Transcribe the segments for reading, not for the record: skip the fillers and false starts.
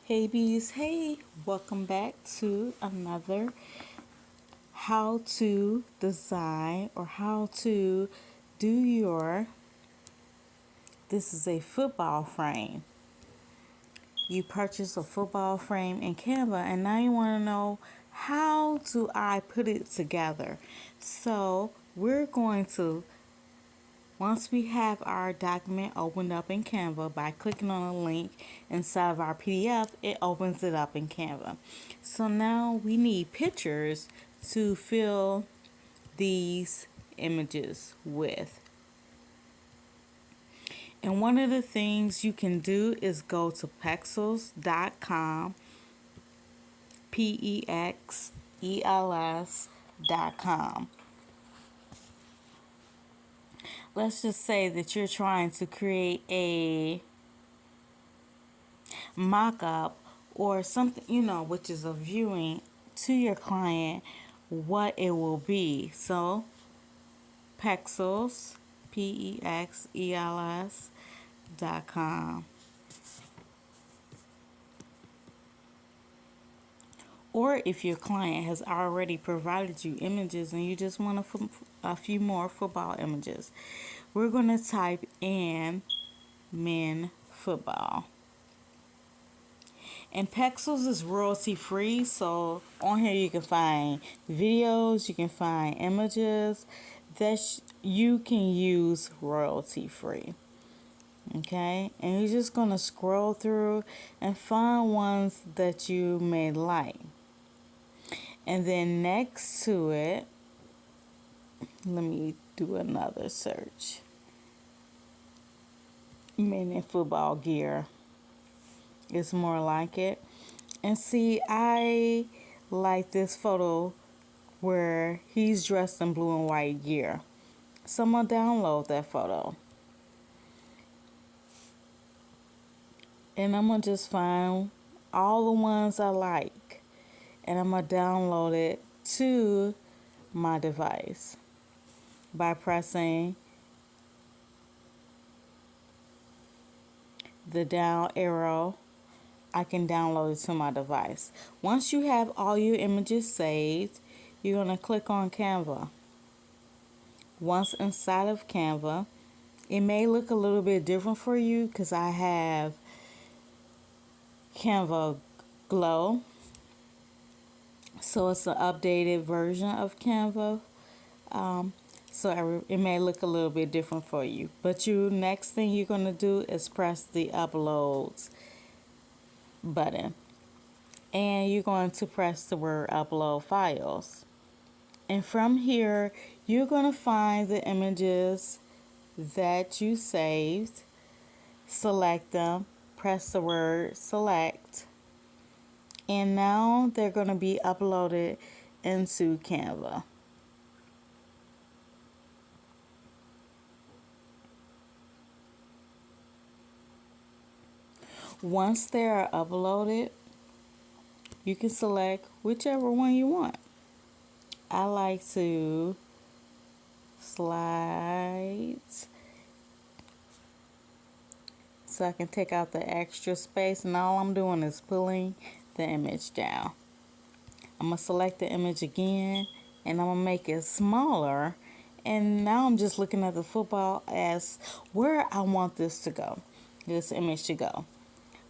Hey bees, hey, welcome back to another how to design or how to do your, this is a football frame. You purchase a football frame in Canva and now you want to know how do I put it together. So we're going to, once we have our document opened up in Canva by clicking on a link inside of our PDF, it opens it up in Canva. So now we need pictures to fill these images with. And one of the things you can do is go to pexels.com, pexels.com. Let's just say that you're trying to create a mock-up or something, which is a viewing to your client what it will be. So pexels, pexels.com. Or if your client has already provided you images and you just want a few more football images, we're going to type in men football. And Pexels is royalty free, so on here you can find videos, you can find images that you can use royalty free. Okay, and you're just going to scroll through and find ones that you may like. And then next to it, let me do another search. Men in football gear. It's more like it. And see, I like this photo where he's dressed in blue and white gear. So I'm going to download that photo. And I'm going to just find all the ones I like. And I'm going to download it to my device by pressing the down arrow. I can download it to my device. Once you have all your images saved, you're going to click on Canva. Once inside of Canva, it may look a little bit different for you because I have Canva Glow. So it's an updated version of Canva. So it may look a little bit different for you. But next thing you're going to do is press the uploads button. And you're going to press the word upload files. And from here, you're going to find the images that you saved. Select them, press the word select. And now they're going to be uploaded into Canva. Once they are uploaded, you can select whichever one you want. I like to slide so I can take out the extra space, and all I'm doing is pulling the image down. I'm going to select the image again and I'm going to make it smaller, and now I'm just looking at the football as where I want this image to go.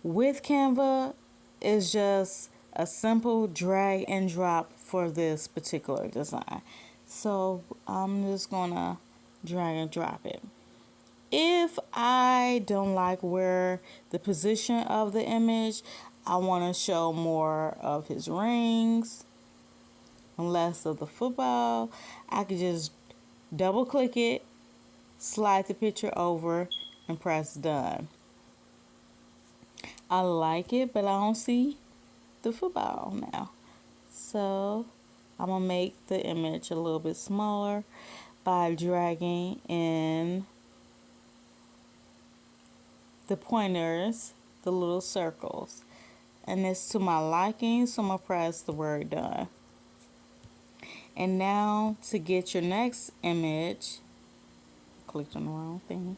With Canva, it's just a simple drag and drop for this particular design. So I'm just gonna drag and drop it. If I don't like where the position of the image, I want to show more of his rings and less of the football, I could just double click it, slide the picture over, and press done. I like it, but I don't see the football now. So I'm going to make the image a little bit smaller by dragging in the pointers, the little circles. And it's to my liking, so I'm going to press the word done. And now to get your next image, clicked on the wrong thing.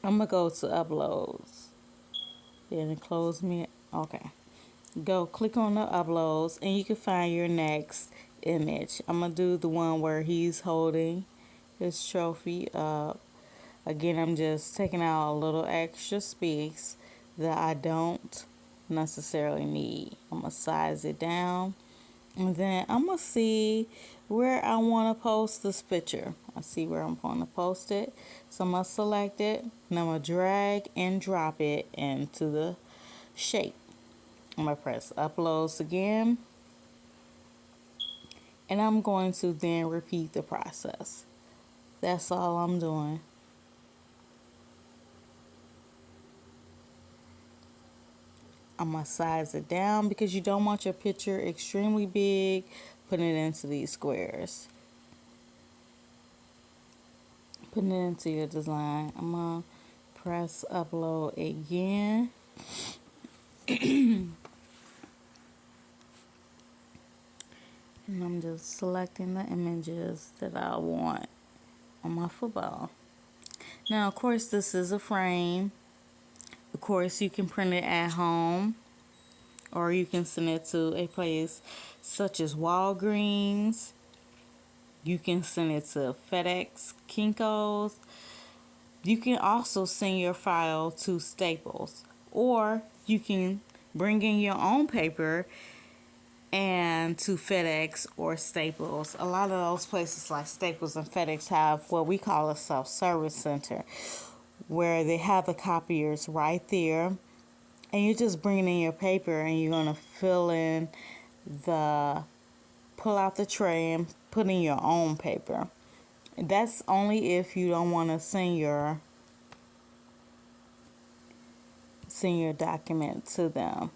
I'm gonna go to uploads. Then close me. Okay. Go click on the uploads and you can find your next image. I'm gonna do the one where he's holding his trophy up. Again, I'm just taking out a little extra space that I don't necessarily need. I'm gonna size it down, and then I'm gonna see where I want to post this picture. I see where I'm going to post it, so I'm gonna select it and I'm gonna drag and drop it into the shape. I'm gonna press uploads again, and I'm going to then repeat the process. That's all I'm doing. I'm gonna size it down because you don't want your picture extremely big. Put it into these squares. Putting it into your design. I'm gonna press upload again. And I'm just selecting the images that I want on my football. Now, of course, this is a frame. Of course, you can print it at home, or you can send it to a place such as Walgreens. You can send it to FedEx, Kinko's. You can also send your file to Staples, or you can bring in your own paper and to FedEx or Staples. A lot of those places like Staples and FedEx have what we call a self-service center, where they have the copiers right there, and you're just bringing in your paper and you're going to pull out the tray and put in your own paper. That's only if you don't want to send your document to them.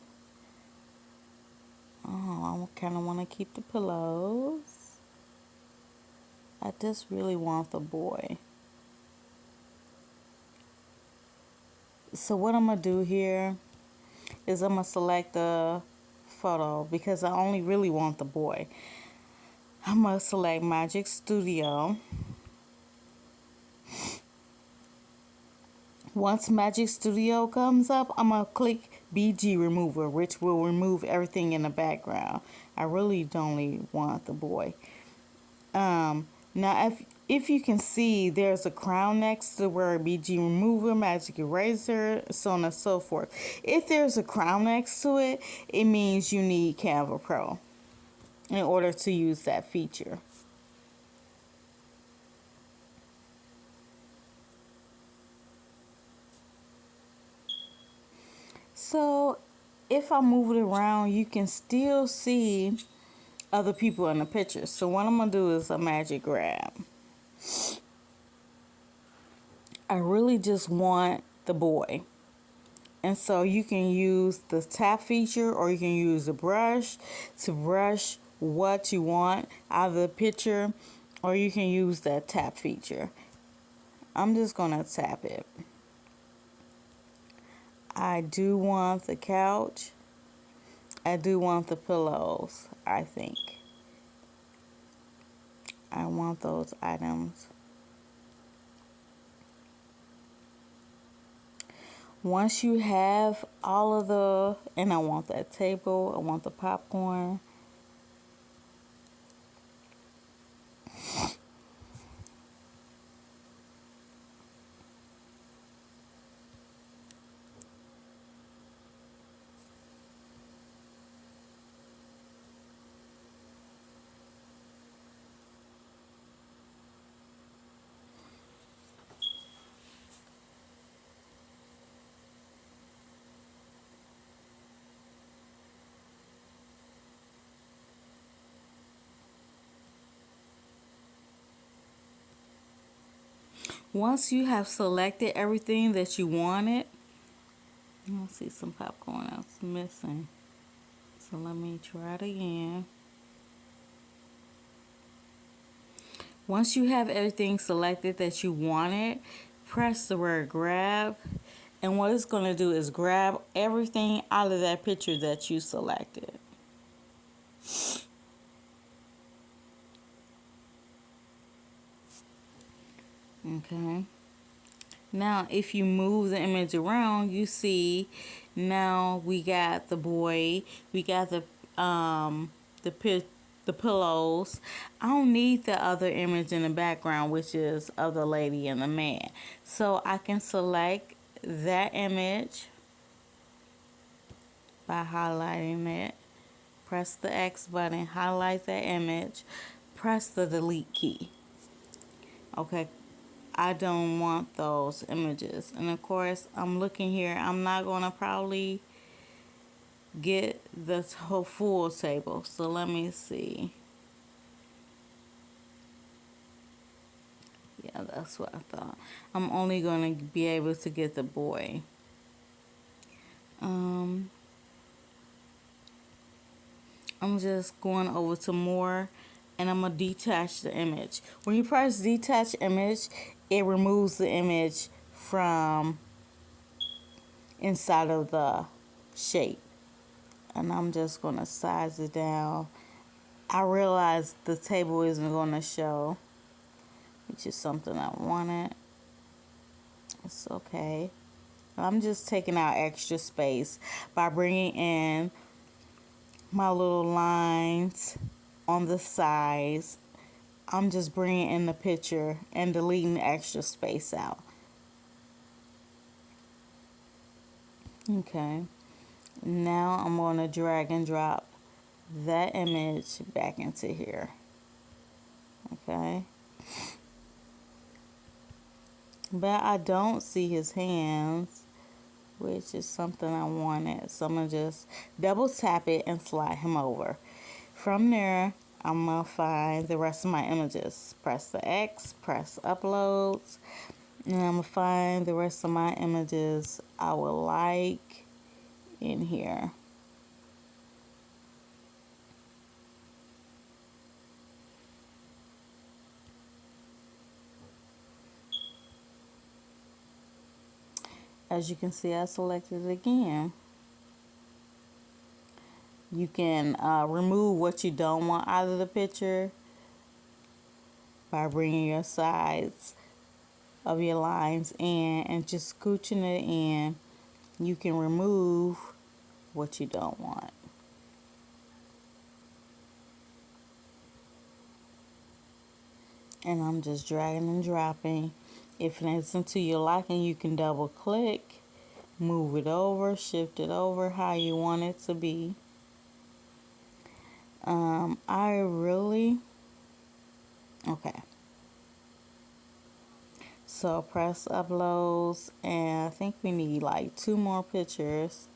Oh, I kind of want to keep the pillows. I just really want the boy. So what I'm going to do here is I'm going to select the photo because I only really want the boy. I'm going to select Magic Studio. Once Magic Studio comes up, I'm going to click BG Remover, which will remove everything in the background. I really don't want the boy. Now, if you can see, there's a crown next to the word BG Remover, Magic Eraser, so on and so forth. If there's a crown next to it, it means you need Canva Pro in order to use that feature. So if I move it around, you can still see other people in the picture. So what I'm going to do is a magic grab. I really just want the boy. And so you can use the tap feature, or you can use the brush to brush what you want out of the picture, or you can use that tap feature. I'm just going to tap it. I do want the couch. I do want the pillows, I think. I want those items. Once you have all of and I want that table, I want the popcorn. Once you have selected everything that you wanted, I see some popcorn that's missing. So let me try it again. Once you have everything selected that you wanted, press the word grab. And what it's going to do is grab everything out of that picture that you selected. Okay. Now if you move the image around, you see now we got the boy, we got the pillows. I don't need the other image in the background, which is of the lady and the man. So I can select that image by highlighting it. Press the X button, highlight that image, press the delete key. Okay, I don't want those images. And of course, I'm looking here. I'm not going to probably get the whole full table. So let me see. Yeah, that's what I thought. I'm only going to be able to get the boy. I'm just going over to more, and I'm going to detach the image. When you press detach image, it removes the image from inside of the shape. And I'm just going to size it down. I realized the table isn't going to show, which is something I wanted. It's okay. I'm just taking out extra space by bringing in my little lines on the sides. I'm just bringing in the picture and deleting the extra space out. Okay. Now I'm going to drag and drop that image back into here. Okay. But I don't see his hands, which is something I wanted. So I'm going to just double tap it and slide him over. From there, I'm going to find the rest of my images. Press the X, press uploads, and I'm going to find the rest of my images I would like in here. As you can see, I selected it again. You can remove what you don't want out of the picture by bringing your sides of your lines in and just scooching it in. You can remove what you don't want. And I'm just dragging and dropping. If it isn't to your liking, you can double click, move it over, shift it over how you want it to be. Okay. So press uploads, and I think we need like 2 more pictures.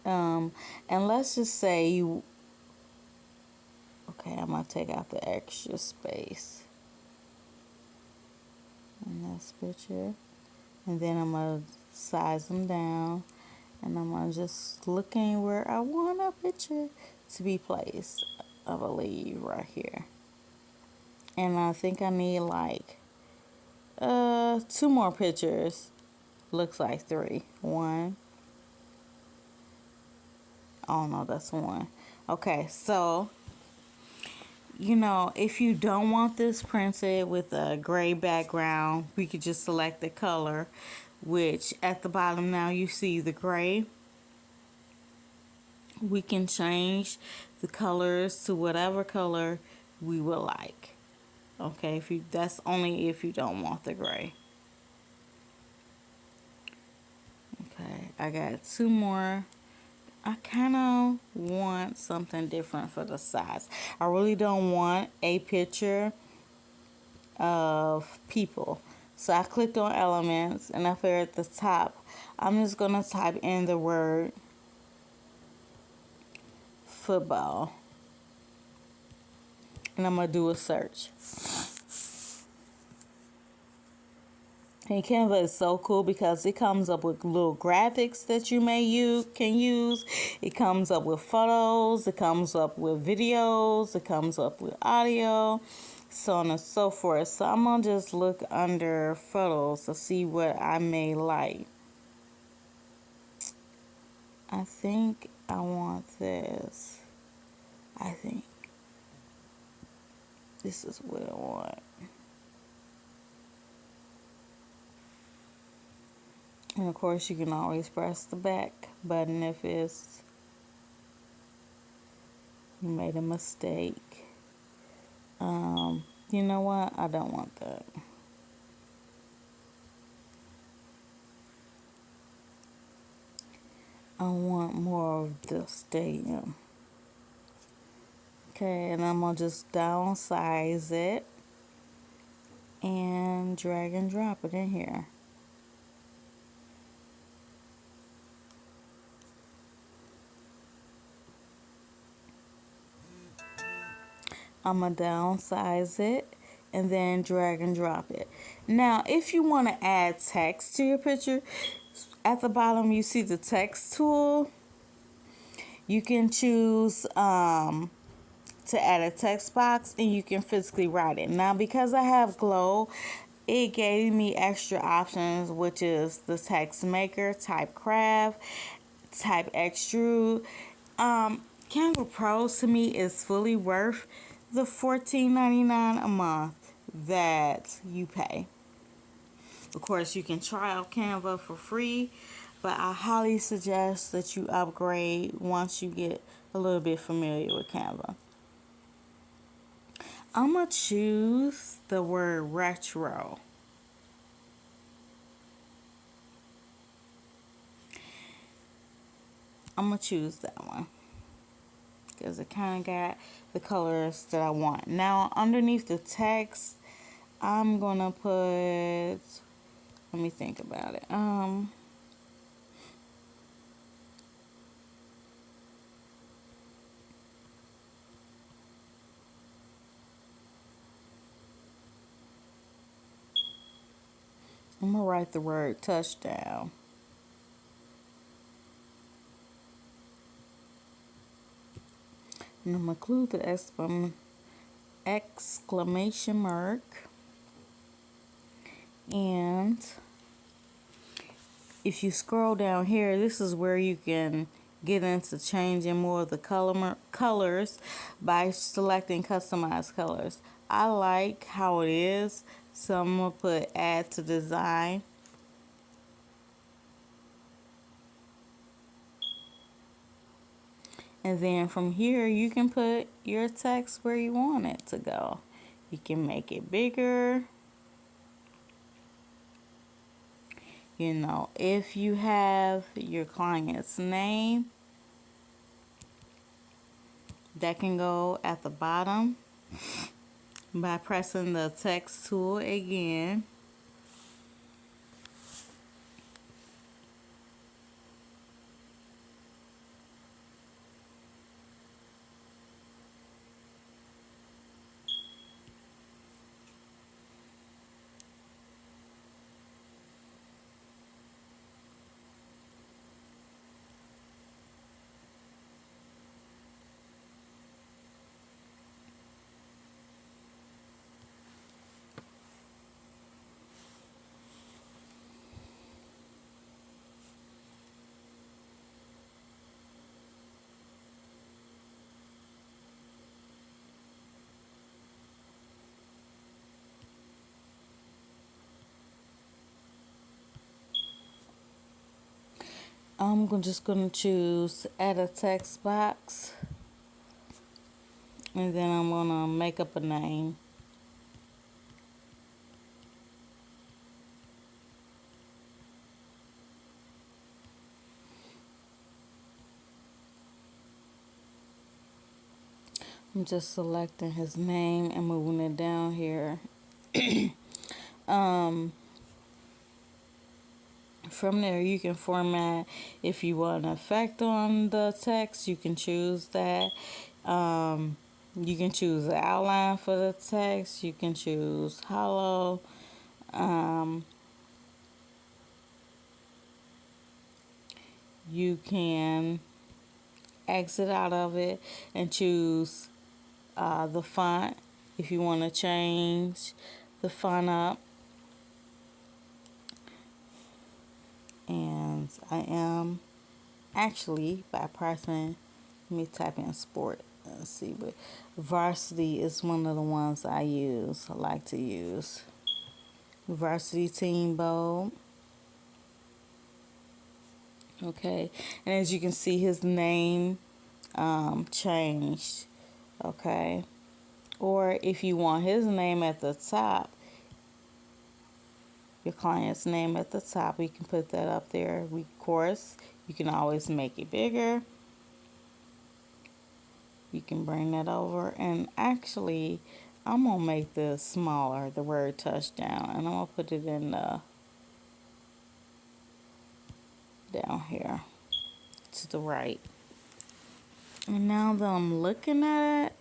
And let's just say you, okay, I'm gonna take out the extra space in this picture, and then I'm gonna size them down, and I'm gonna just looking where I want a picture to be placed. I believe right here, and I think I need like 2 more pictures. Looks like 3. 1. Oh no, that's 1. Okay, so you know, if you don't want this printed with a gray background, we could just select the color, which at the bottom now you see the gray. We can change the colors to whatever color we would like. Okay, if you, that's only if you don't want the gray. Okay, I got 2 more. I kind of want something different for the size. I really don't want a picture of people. So I clicked on elements, and up here at the top, I'm just going to type in the word football. And I'm going to do a search. And Canva is so cool because it comes up with little graphics that you can use. It comes up with photos. It comes up with videos. It comes up with audio, so on and so forth. So I'm going to just look under photos to see what I may like. I think I want this. I think this is what I want. And of course you can always press the back button if it's you made a mistake. You know what? I don't want that. I want more of the stadium. Okay, and I'm gonna just downsize it and drag and drop it in here. I'm gonna downsize it and then drag and drop it. Now, if you want to add text to your picture, at the bottom you see the text tool. You can choose to add a text box and you can physically write it. Now, because I have Glow, it gave me extra options, which is the text maker, type craft, type extrude. Canva Pro to me is fully worth the $14.99 a month that you pay. Of course, you can try out Canva for free, but I highly suggest that you upgrade once you get a little bit familiar with Canva. I'm going to choose the word retro. I'm going to choose that one because it kind of got the colors that I want. Now, underneath the text, I'm going to put, let me think about it. I'm going to write the word touchdown. And I'm going to include the exclamation mark. And if you scroll down here, this is where you can get into changing more of the colors by selecting customized colors. I like how it is, so I'm going to put add to design. And then from here, you can put your text where you want it to go. You can make it bigger. You know, if you have your client's name, that can go at the bottom by pressing the text tool again. I'm just going to choose add a text box. And then I'm going to make up a name. I'm just selecting his name and moving it down here. From there, you can format if you want an effect on the text. You can choose that. You can choose the outline for the text. You can choose hollow. You can exit out of it and choose the font if you want to change the font up. And I am actually by pressing, let me type in sport and see, but varsity is one of the ones I like to use. Varsity team bold. Okay, and as you can see, his name changed. Okay, or if you want his name at the top, your client's name at the top, we can put that up there. Of course, you can always make it bigger. You can bring that over, and actually I'm gonna make this smaller, the word touchdown, and I'm gonna put it in the down here to the right. And now that I'm looking at it,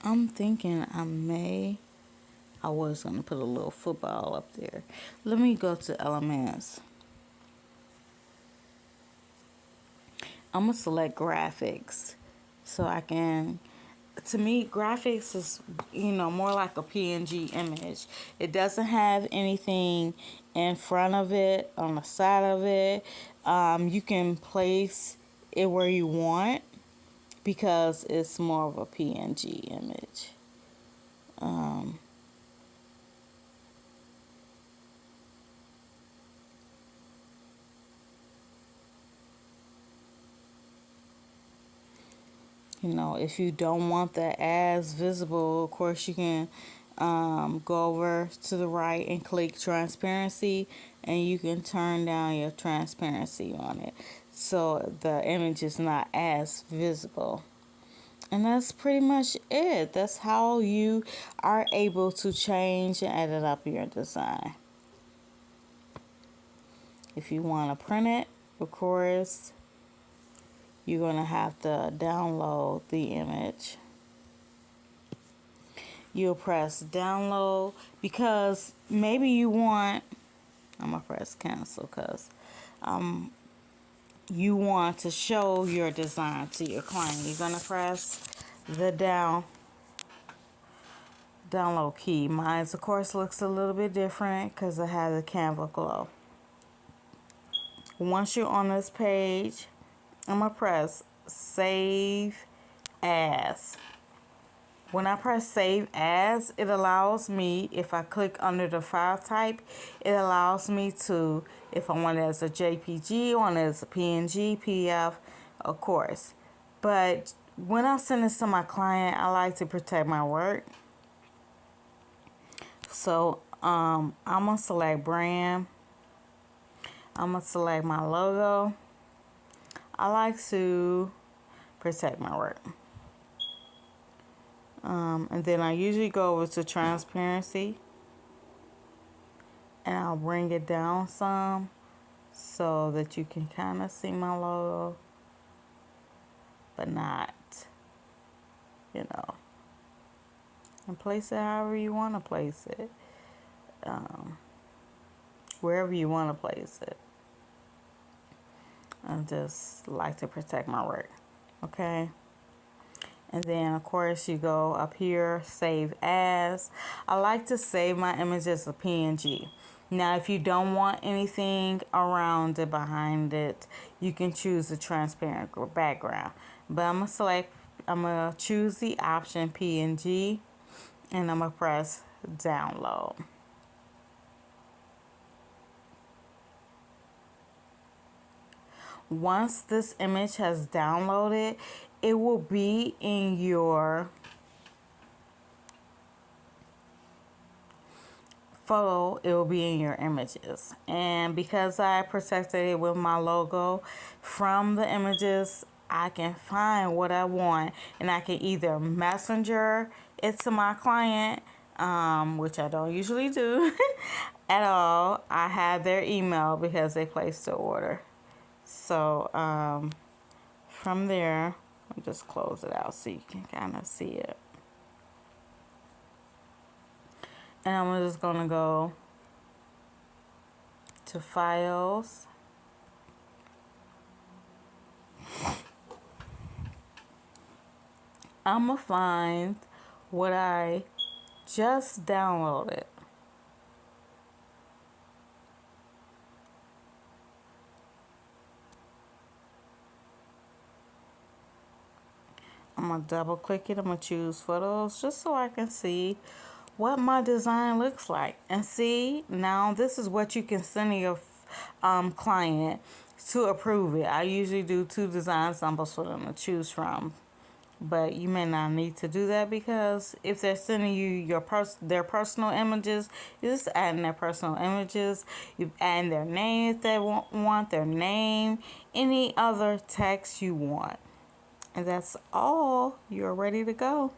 I'm thinking I was gonna put a little football up there. Let me go to elements. I'm gonna select graphics so I can, to me, graphics is, more like a PNG image. It doesn't have anything in front of it, on the side of it. You can place it where you want because it's more of a PNG image. If you don't want that as visible, of course you can go over to the right and click transparency, and you can turn down your transparency on it so the image is not as visible. And that's pretty much it. That's how you are able to change and edit up your design. If you want to print it, of course, you're going to have to download the image. You'll press download because maybe you want, I'm going to press cancel because you want to show your design to your client. You're going to press the download key. Mine, of course, looks a little bit different because it has a Canva glow. Once you're on this page, I'm going to press save as. When I press save as, it allows me, if I click under the file type, it allows me to, if I want it as a JPG, want it as a PNG, PDF, of course. But when I send this to my client, I like to protect my work. So I'm going to select brand. I'm going to select my logo. I like to protect my work. And then I usually go over to transparency and I'll bring it down some so that you can kind of see my logo, but not, and place it however you want to place it, wherever you want to place it. I just like to protect my work. Okay. And then, of course, you go up here, save as. I like to save my image as a PNG. Now, if you don't want anything around it, behind it, you can choose a transparent background. But I'm going to choose the option PNG, and I'm going to press download. Once this image has downloaded, it will be in your photo, it will be in your images. And because I protected it with my logo from the images, I can find what I want, and I can either messenger it to my client, which I don't usually do at all. I have their email because they placed the order. So from there, I'll just close it out so you can kind of see it. And I'm just going to go to files. I'm going to find what I just downloaded. I'm going to double click it. I'm going to choose photos just so I can see what my design looks like. And see, now this is what you can send your client to approve it. I usually do 2 design samples for them to choose from. But you may not need to do that, because if they're sending you their personal images, you're just adding their personal images. You add their name if they want their name, any other text you want. And that's all. You're ready to go.